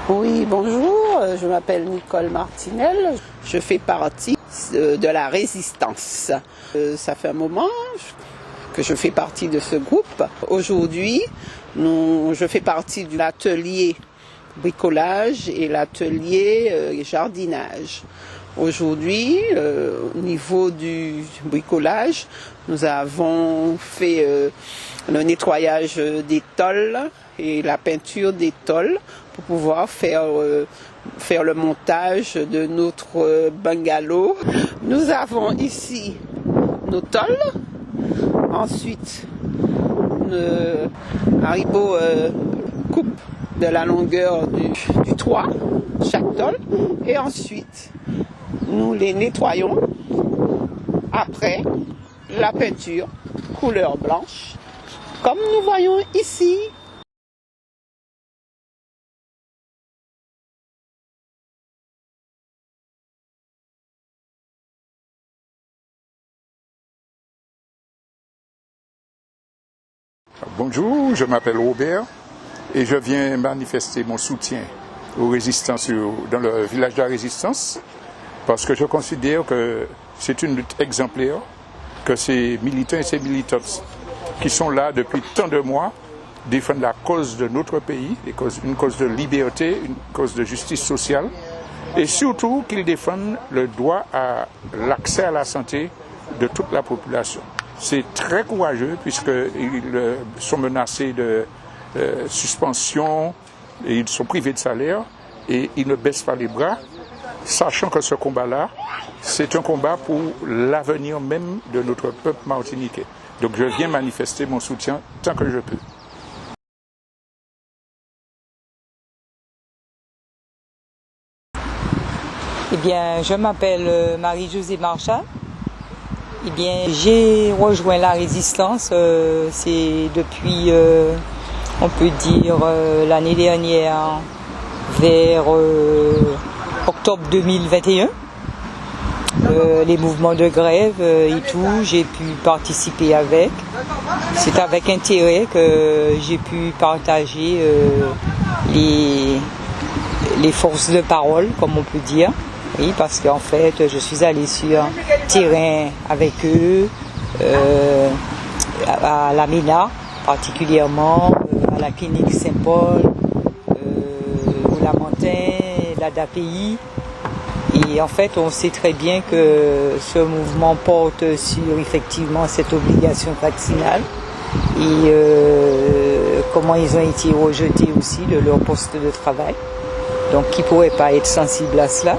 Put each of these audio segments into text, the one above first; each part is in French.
Oui, bonjour, je m'appelle Nicole Martinel, je fais partie de la Résistance. Ça fait un moment que je fais partie de ce groupe. Aujourd'hui, je fais partie de l'atelier bricolage et l'atelier jardinage. Aujourd'hui, au niveau du bricolage, nous avons fait le nettoyage des tôles et la peinture des tôles pour pouvoir faire le montage de notre bungalow. Nous avons ici nos tôles, ensuite une haribo coupe de la longueur du toit, chaque tôle, et ensuite nous les nettoyons après la peinture couleur blanche, comme nous voyons ici. Bonjour, je m'appelle Robert et je viens manifester mon soutien aux résistants dans le village de la Résistance parce que je considère que c'est une lutte exemplaire, que ces militants et ces militantes qui sont là depuis tant de mois défendent la cause de notre pays, une cause de liberté, une cause de justice sociale et surtout qu'ils défendent le droit à l'accès à la santé de toute la population. C'est très courageux puisqu'ils sont menacés de suspension et ils sont privés de salaire et ils ne baissent pas les bras, sachant que ce combat-là, c'est un combat pour l'avenir même de notre peuple martiniquais. Donc je viens manifester mon soutien tant que je peux. Eh bien, je m'appelle Marie-Josée Marchand. Eh bien, j'ai rejoint la Résistance, c'est depuis, on peut dire, l'année dernière, vers octobre 2021. Les mouvements de grève et tout, j'ai pu participer avec. C'est avec intérêt que j'ai pu partager les forces de parole, comme on peut dire. Oui, parce qu'en fait, je suis allée sur terrain avec eux, à la MENA, particulièrement, à la clinique Saint-Paul, au Lamentin, l'ADAPI. Et en fait, on sait très bien que ce mouvement porte sur effectivement cette obligation vaccinale et comment ils ont été rejetés aussi de leur poste de travail. Donc, qui ne pourrait pas être sensible à cela.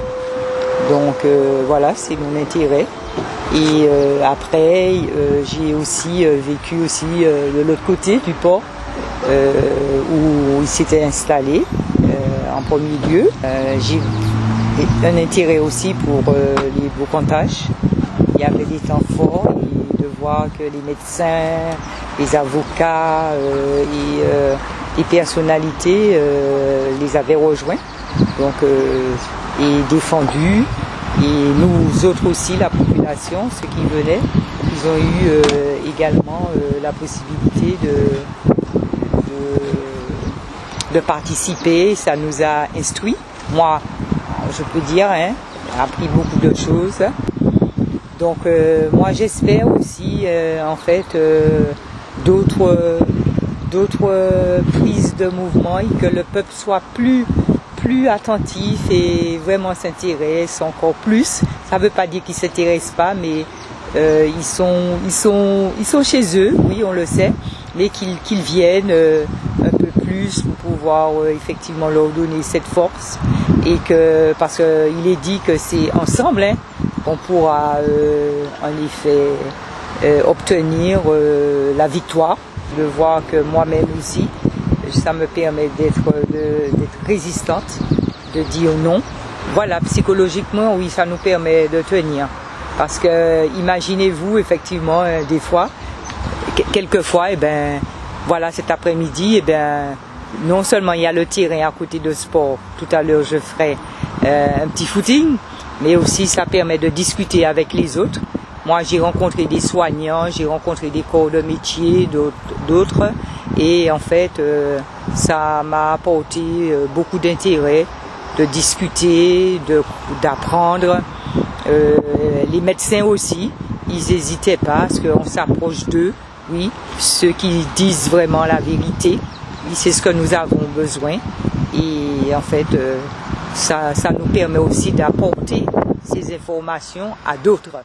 Donc voilà, c'est mon intérêt. Et après, j'ai aussi vécu aussi de l'autre côté du port, où il s'était installé en premier lieu. J'ai un intérêt aussi pour les boccantages. Il y avait des temps forts et de voir que les médecins, les avocats et les personnalités les avaient rejoints. Donc et défendus, et nous autres aussi, la population, ceux qui venaient, ils ont eu également la possibilité de participer. Ça nous a instruits. Moi, je peux dire, j'ai appris beaucoup de choses. Donc moi j'espère aussi en fait d'autres prises de mouvement et que le peuple soit plus attentif et vraiment s'intéresse encore plus. Ça ne veut pas dire qu'ils ne s'intéressent pas, mais ils sont chez eux, oui, on le sait, mais qu'ils viennent un peu plus pour pouvoir effectivement leur donner cette force et que parce qu'il est dit que c'est ensemble qu'on pourra en effet obtenir la victoire. De voir que moi-même aussi, ça me permet d'être résistante, de dire non. Voilà, psychologiquement, oui, ça nous permet de tenir. Parce que, imaginez-vous, effectivement, des fois, quelquefois, voilà, cet après-midi, non seulement il y a le terrain à côté de sport, tout à l'heure je ferai un petit footing, mais aussi ça permet de discuter avec les autres Moi, j'ai rencontré des soignants, j'ai rencontré des corps de métier, d'autres. Et en fait, ça m'a apporté beaucoup d'intérêt de discuter, d'apprendre. Les médecins aussi, ils n'hésitaient pas parce qu'on s'approche d'eux. Oui, ceux qui disent vraiment la vérité, c'est ce que nous avons besoin. Et en fait, ça nous permet aussi d'apporter ces informations à d'autres.